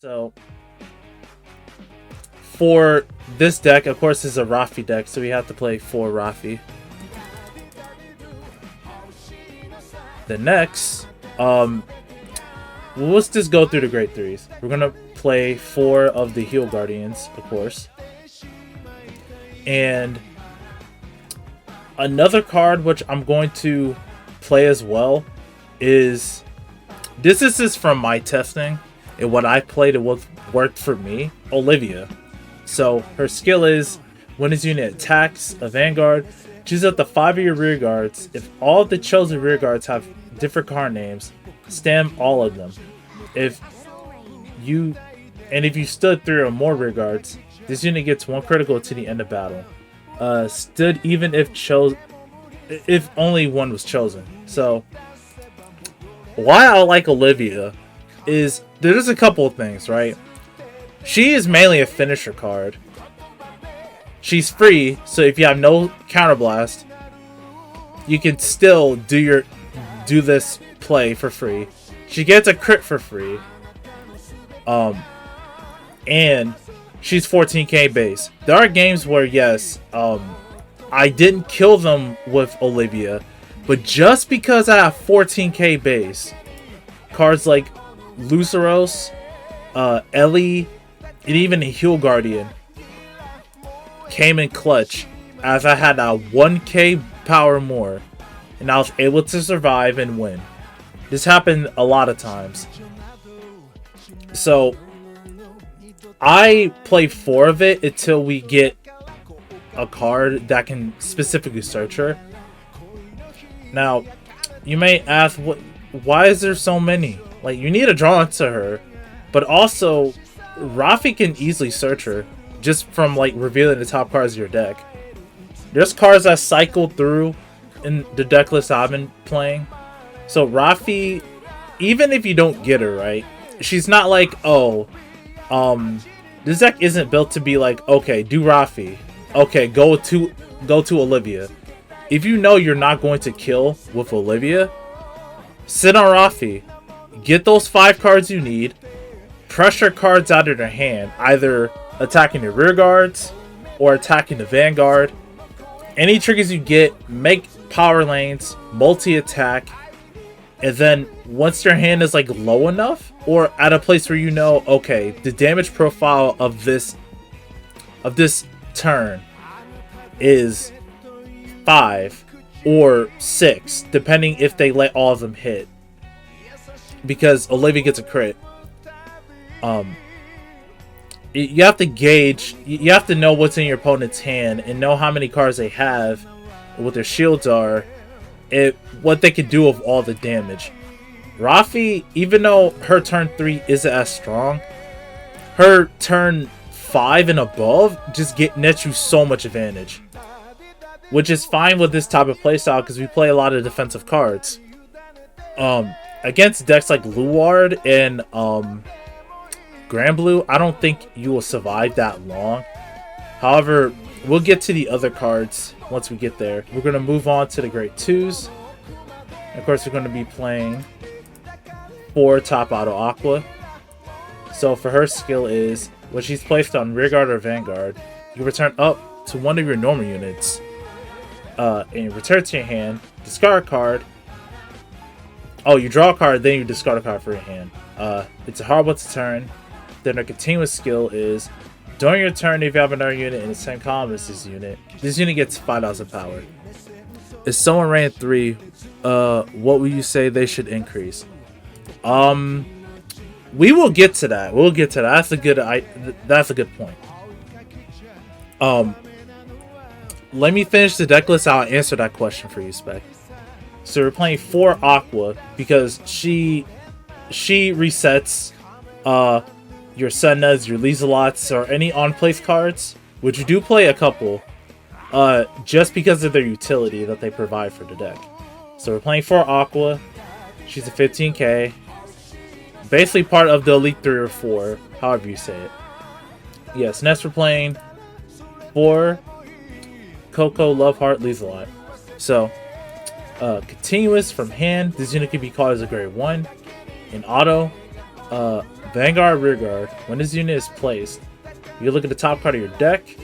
So for this deck, of course, is a Refi deck, so we have to play 4 Refi. The next, let's just go through the Great Threes. We're gonna play 4 of the Heal Guardians, of course. And another card which I'm going to play as well is, this is just from my testing and what I played and what worked for me, Olyvia. So her skill is, when this unit attacks a Vanguard, choose up to 5 of your rear guards. If all of the chosen rear guards have different card names, stam all of them. If you stood 3 or more rear guards, this unit gets 1 critical to the end of battle. Stood even if only 1 was chosen. So why I like Olyvia is there's a couple of things, right? She is mainly a finisher card. She's free, so if you have no counterblast, you can still do this play for free. She gets a crit for free. And she's 14k base. There are games where, yes, I didn't kill them with Olyvia, but just because I have 14k base, cards like Lulus, Ellie, and even a Heal Guardian came in clutch as I had a 1k power more, and I was able to survive and win. This happened a lot of times. So I play 4 of it until we get a card that can specifically search her. Now, you may ask, why is there so many? Like, you need to draw into her, but also Refi can easily search her just from like revealing the top cards of your deck. There's cards that cycle through in the deck list I've been playing. So Refi, even if you don't get her, right, she's not like, oh, this deck isn't built to be like, okay, do Refi, okay, go to Olyvia. If you know you're not going to kill with Olyvia, sit on Refi, get those 5 cards you need, pressure cards out of their hand, either attacking the rear guards or attacking the Vanguard. Any triggers you get, make power lanes, multi-attack, and then once your hand is like low enough or at a place where you know, okay, the damage profile of this turn is 5 or 6, depending if they let all of them hit, because Olyvia gets a crit. You have to gauge, you have to know what's in your opponent's hand and know how many cards they have, what their shields are, and what they can do with all the damage. Refi, even though her turn 3 isn't as strong, her turn 5 and above just nets you so much advantage, which is fine with this type of playstyle because we play a lot of defensive cards. Against decks like Luard and Grand Blue, I don't think you will survive that long. However, we'll get to the other cards once we get there. We're going to move on to the Great Twos. Of course, we're going to be playing 4 Top Auto Aqua. So for her skill is, when she's placed on Rearguard or Vanguard, you return up to 1 of your normal units. And return to your hand, discard a card. Oh, you draw a card, then you discard a card for your hand. It's a hard one to turn. Then her continuous skill is, during your turn, if you have another unit in the same column as this unit gets 5,000 power. If someone ran 3, what would you say they should increase? We will get to that. We'll get to that. That's a good point. Let me finish the deck list. I'll answer that question for you, Spec. So we're playing 4 Aqua because she resets your Cenas, your Lizelots, or any on-place cards, which you do play a couple, just because of their utility that they provide for the deck. So we're playing 4 Aqua. She's a 15k. Basically part of the Elite 3 or 4, however you say it. Yes, next we're playing 4 Coco, Loveheart, Lizelot. So, continuous from hand. This unit can be called as a grade 1. In auto, Vanguard Rearguard. When this unit is placed, you look at the top card of your deck.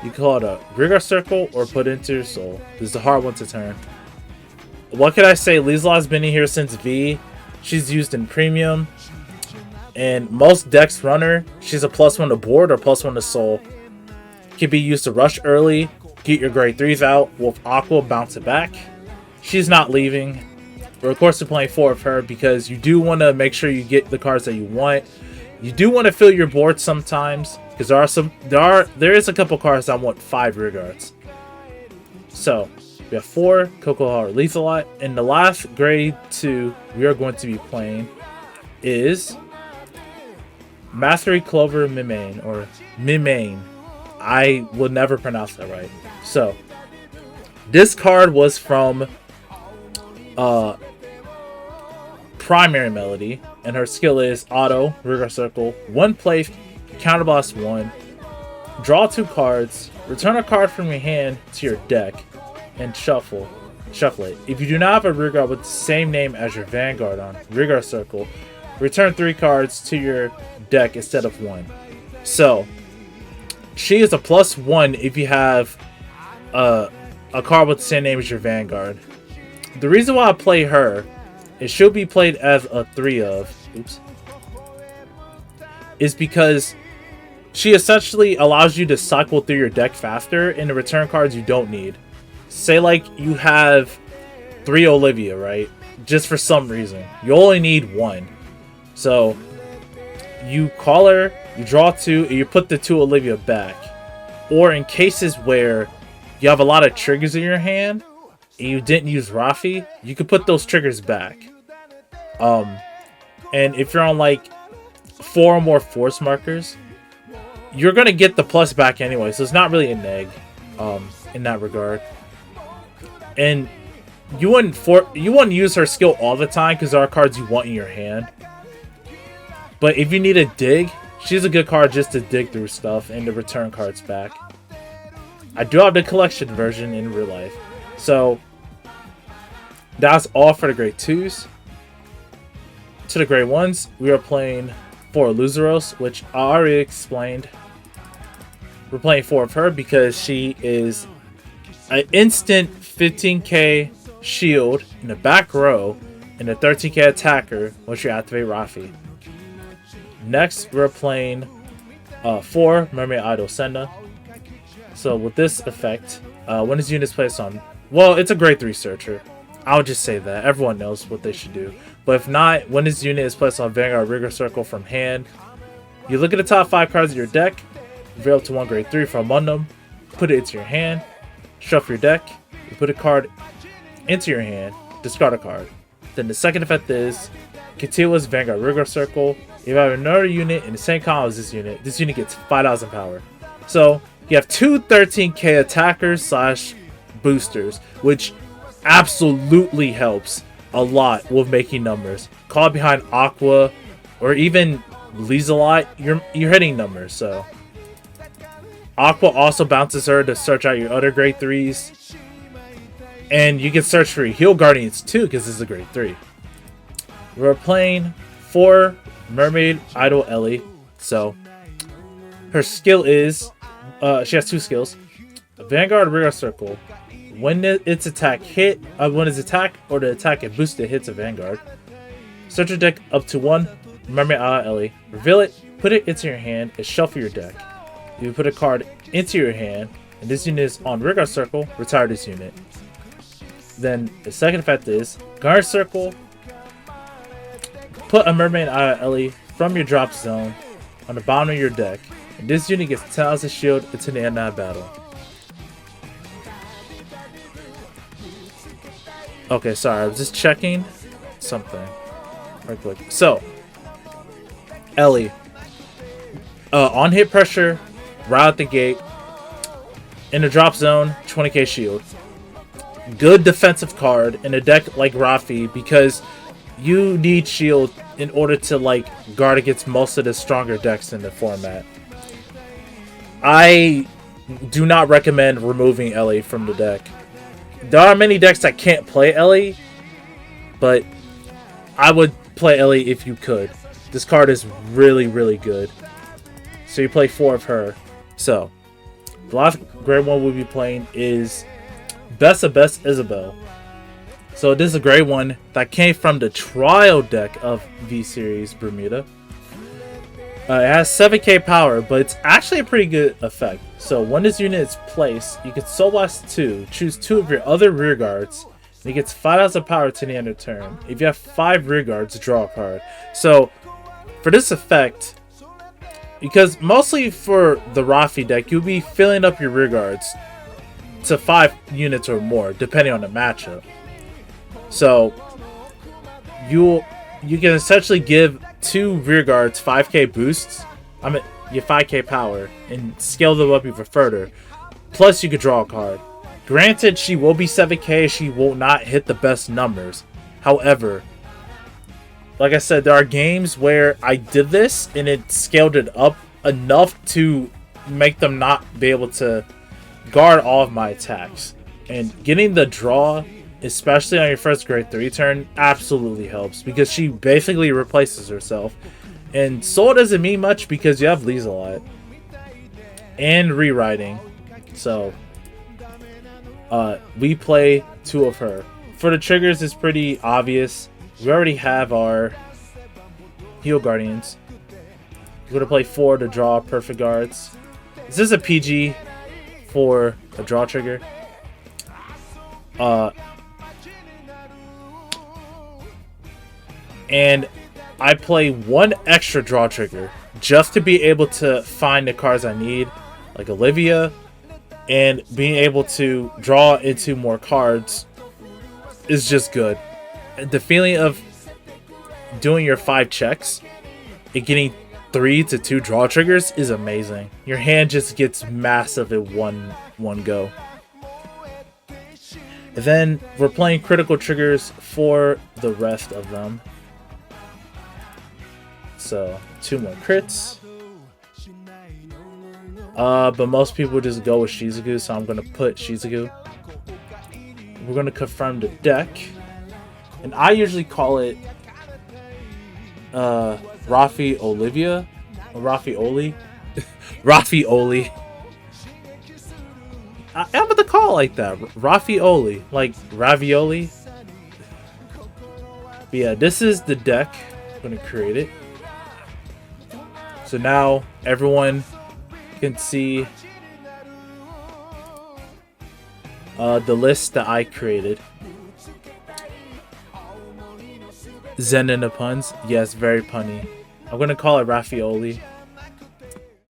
You call it a Rearguard Circle or put it into your soul. This is the hard one to turn. What can I say? Lizelot's been in here since V. She's used in Premium. And most decks run her. She's a +1 to board or +1 to soul. Can be used to rush early, get your grade 3s out with Aqua, bounce it back. She's not leaving. But of course, we're playing 4 of her because you do want to make sure you get the cards that you want. You do want to fill your board sometimes because there is a couple cards that want 5 rearguards. So we have 4 Cocoa Lizelot, and the last grade 2 we are going to be playing is Mastery Clover Mimane or Mimane. I will never pronounce that right. So this card was from Primary Melody, and her skill is Auto, Rearguard Circle, 1 play, Counterblast 1, draw 2 cards, return a card from your hand to your deck, and shuffle it. If you do not have a Rearguard with the same name as your Vanguard on Rearguard Circle, return 3 cards to your deck instead of 1. So she is a +1 if you have a card with the same name as your Vanguard. The reason why I play her, it should be played as a 3 of, is because she essentially allows you to cycle through your deck faster and to return cards you don't need. Say like you have 3 Olyvia, right? Just for some reason. You only need 1. So you call her, you draw 2, and you put the 2 Olyvia back. Or in cases where you have a lot of triggers in your hand and you didn't use Refi, you can put those triggers back. And if you're on like 4 or more force markers, you're gonna get the plus back anyway, so it's not really a neg in that regard. And you wouldn't use her skill all the time because there are cards you want in your hand. But if you need a dig, she's a good card just to dig through stuff and to return cards back. I do have the collection version in real life. So that's all for the grade 2s. To the grade 1s, we are playing 4 Luzeros, which I already explained. We're playing 4 of her because she is an instant 15k shield in the back row and a 13k attacker once you activate Refi. Next, we're playing 4 Mermaid Idol Senna. So with this effect, when this unit is placed on, well, it's a grade 3 searcher. I'll just say that. Everyone knows what they should do. But if not, when this unit is placed on Vanguard Rearguard Circle from hand, you look at the top 5 cards of your deck, reveal up to 1 grade 3 from among them, put it into your hand, shuffle your deck, you put a card into your hand, discard a card. Then the second effect is continuous Vanguard Rearguard Circle. If you have another unit in the same column as this unit gets 5,000 power. So you have 2 13k attackers slash boosters, which absolutely helps a lot with making numbers. Call behind Aqua or even Lizelot, you're hitting numbers. So Aqua also bounces her to search out your other grade 3s, and you can search for your Heal Guardians too because this is a grade 3. We're playing 4 Mermaid Idol Ellie. So her skill is she has 2 skills. Vanguard Rearguard Circle. When its attack when its attack or the attack it boosted hits a Vanguard, search your deck up to 1 Mermaid Idol Ellie, reveal it, put it into your hand, and shuffle your deck. You put a card into your hand, and this unit is on Rearguard Circle, retire this unit. Then the second effect is Guard Circle, put a Mermaid Idol Ellie from your drop zone on the bottom of your deck, and this unit gets 10,000 shield until the end of that battle. Okay, sorry, I was just checking something right quick. So, Ellie, on hit pressure, right out the gate, in the drop zone, 20k shield. Good defensive card in a deck like Refi because you need shield in order to like guard against most of the stronger decks in the format. I do not recommend removing Ellie from the deck. There are many decks that can't play Ellie, but I would play Ellie if you could. This card is really, really good. So you play 4 of her. So, the last grade 1 we'll be playing is Best of Best Isabel. So this is a grade 1 that came from the trial deck of V-Series Bermuda. It has 7k power, but it's actually a pretty good effect. So when this unit is placed, you can Soul Blast 2, choose 2 of your other rear guards, and it gets 5,000 power to the end of turn. If you have 5 rear guards, draw a card. So for this effect, because mostly for the Refi deck, you'll be filling up your rear guards to 5 units or more, depending on the matchup. So you can essentially give 2 rear guards 5k boosts. I mean, your 5k power, and scale them up even further. Plus, you could draw a card. Granted, she will be 7k. She will not hit the best numbers. However, like I said, there are games where I did this and it scaled it up enough to make them not be able to guard all of my attacks. And getting the draw, especially on your first grade 3 turn, absolutely helps, because she basically replaces herself. And Soul doesn't mean much because you have Lee's a lot. And rewriting. So, we play 2 of her. For the triggers, it's pretty obvious. We already have our Heal Guardians. We're going to play 4 to draw Perfect Guards. This is a PG for a draw trigger. And I play 1 extra draw trigger just to be able to find the cards I need, like Olyvia, and being able to draw into more cards is just good. The feeling of doing your 5 checks and getting 3 to 2 draw triggers is amazing. Your hand just gets massive at one go. And then we're playing critical triggers for the rest of them. So 2 more crits. But most people just go with Shizuku, so I'm gonna put Shizuku. We're gonna confirm the deck, and I usually call it Refi Olyvia, or Ravioli. Ravioli. I'm gonna call it like that, Ravioli, like ravioli. But yeah, this is the deck. I'm gonna create it. So now everyone can see the list that I created. Zen and the puns. Yes, very punny. I'm going to call it Ravioli.